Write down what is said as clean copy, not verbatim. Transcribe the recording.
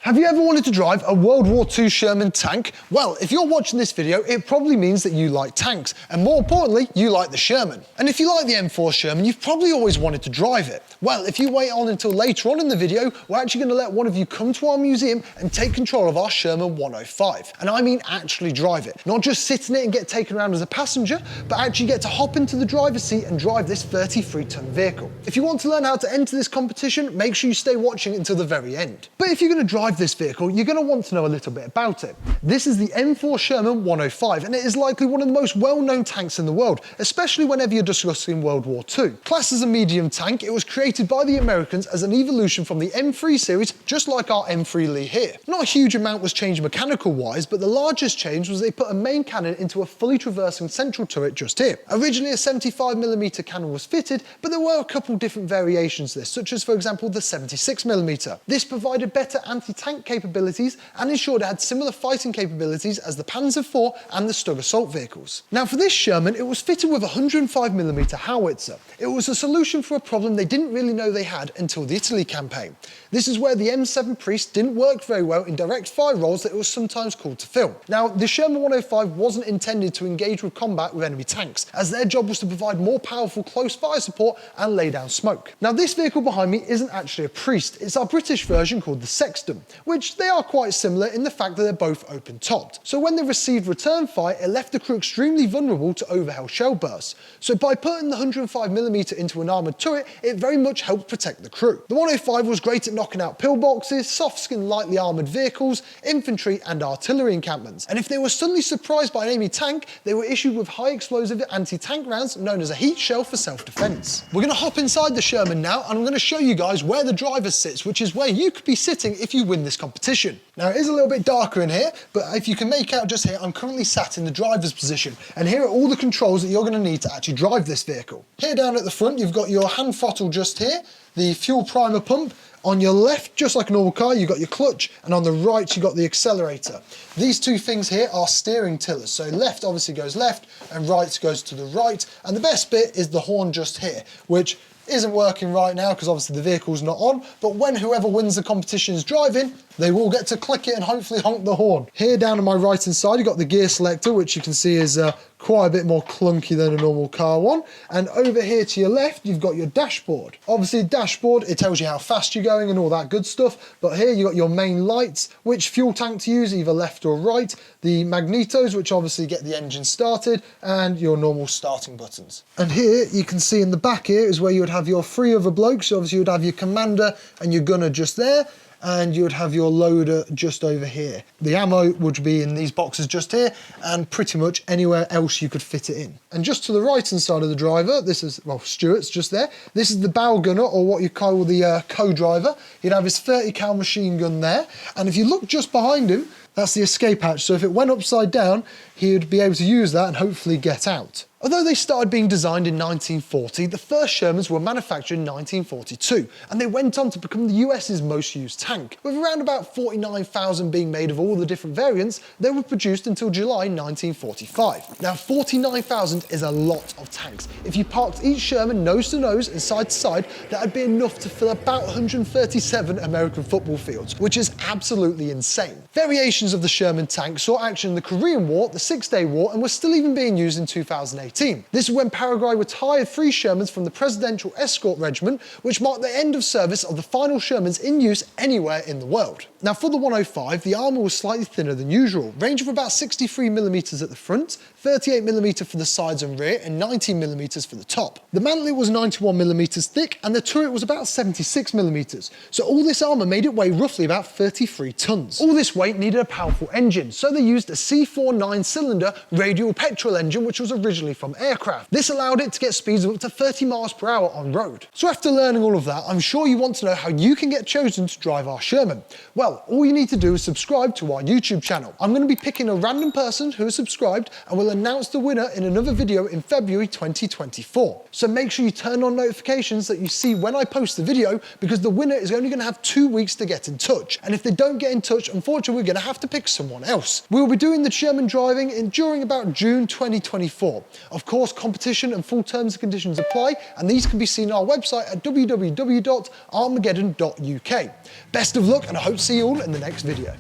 Have you ever wanted to drive a World War II Sherman tank? Well, if you're watching this video, it probably means that you like tanks, and more importantly, you like the Sherman. And if you like the M4 Sherman, you've probably always wanted to drive it. Well, if you wait on until later on in the video, we're actually going to let one of you come to our museum and take control of our Sherman 105. And I mean actually drive it. Not just sit in it and get taken around as a passenger, but actually get to hop into the driver's seat and drive this 33-ton vehicle. If you want to learn how to enter this competition, make sure you stay watching until the very end. But if you're going to drive this vehicle, you're going to want to know a little bit about it. This is the M4 Sherman 105, and it is likely one of the most well-known tanks in the world, especially whenever you're discussing World War II. Classed as a medium tank, it was created by the Americans as an evolution from the M3 series, just like our M3 Lee here. Not a huge amount was changed mechanical-wise, but the largest change was they put a main cannon into a fully traversing central turret just here. Originally a 75mm cannon was fitted, but there were a couple different variations to this, such as, for example, the 76mm. This provided better anti-tank capabilities and ensured it had similar fighting capabilities as the Panzer IV and the Stug assault vehicles. Now for this Sherman, it was fitted with a 105mm Howitzer. It was a solution for a problem they didn't really know they had until the Italy campaign. This is where the M7 Priest didn't work very well in direct fire roles that it was sometimes called to fill. Now the Sherman 105 wasn't intended to engage with combat with enemy tanks, as their job was to provide more powerful close fire support and lay down smoke. Now this vehicle behind me isn't actually a Priest, it's our British version called the Sexton, which they are quite similar in the fact that they're both open-topped. So when they received return fire, it left the crew extremely vulnerable to overhead shell bursts. So by putting the 105mm into an armoured turret, it very much helped protect the crew. The 105 was great at knocking out pillboxes, soft-skinned lightly armoured vehicles, infantry and artillery encampments. And if they were suddenly surprised by an enemy tank, they were issued with high explosive anti-tank rounds known as a heat shell for self-defence. We're going to hop inside the Sherman now, and I'm going to show you guys where the driver sits, which is where you could be sitting if you win this competition. Now it is a little bit darker in here, but if you can make out just here, I'm currently sat in the driver's position, and here are all the controls that you're going to need to actually drive this vehicle. Here down at the front, you've got your hand throttle just here, the fuel primer pump. On your left, just like a normal car, you've got your clutch, and on the right, you've got the accelerator. These two things here are steering tillers. So left obviously goes left, and right goes to the right. And the best bit is the horn just here, which isn't working right now because obviously the vehicle's not on, but when whoever wins the competition is driving, they will get to click it and hopefully honk the horn. Here down on my right hand side, you've got the gear selector, which you can see is quite a bit more clunky than a normal car one. And over here to your left, you've got your dashboard. Obviously dashboard, it tells you how fast you're going and all that good stuff. But here you've got your main lights, which fuel tank to use, either left or right. The magnetos, which obviously get the engine started, and your normal starting buttons. And here you can see in the back here is where you would have your three other blokes. So obviously you would have your commander and your gunner just there, and you would have your loader just over here. The ammo would be in these boxes just here, and pretty much anywhere else you could fit it in. And just to the right hand side of the driver, this is, well, Stuart's just there. This is the bow gunner, or what you call the co-driver. He'd have his 30 cal machine gun there, and if you look just behind him, that's the escape hatch. So if it went upside down, he'd be able to use that and hopefully get out. Although they started being designed in 1940, the first Shermans were manufactured in 1942, and they went on to become the US's most used tank. With around about 49,000 being made of all the different variants, they were produced until July 1945. Now 49,000 is a lot of tanks. If you parked each Sherman nose to nose and side to side, that would be enough to fill about 137 American football fields, which is absolutely insane. Variations of the Sherman tank saw action in the Korean War, the Six-Day War, and were still even being used in 2018. This is when Paraguay retired 3 Shermans from the Presidential Escort Regiment, which marked the end of service of the final Shermans in use anywhere in the world. Now for the 105, the armour was slightly thinner than usual, range of about 63mm at the front, 38mm for the sides and rear, and 19mm for the top. The mantlet was 91mm thick, and the turret was about 76mm, so all this armour made it weigh roughly about 33 tons. All this weight needed a powerful engine, so they used a C4 9-cylinder radial petrol engine, which was originally from aircraft. This allowed it to get speeds of up to 30 miles per hour on road. So after learning all of that, I'm sure you want to know how you can get chosen to drive our Sherman. Well, all you need to do is subscribe to our YouTube channel. I'm going to be picking a random person who has subscribed, and we'll announce the winner in another video in February 2024. So make sure you turn on notifications that you see when I post the video, because the winner is only going to have 2 weeks to get in touch. And if they don't get in touch, unfortunately, we're going to have to pick someone else. We'll be doing the Sherman driving during about June 2024. Of course, competition and full terms and conditions apply, and these can be seen on our website at www.armourgeddon.uk. Best of luck, and I hope to see you all in the next video.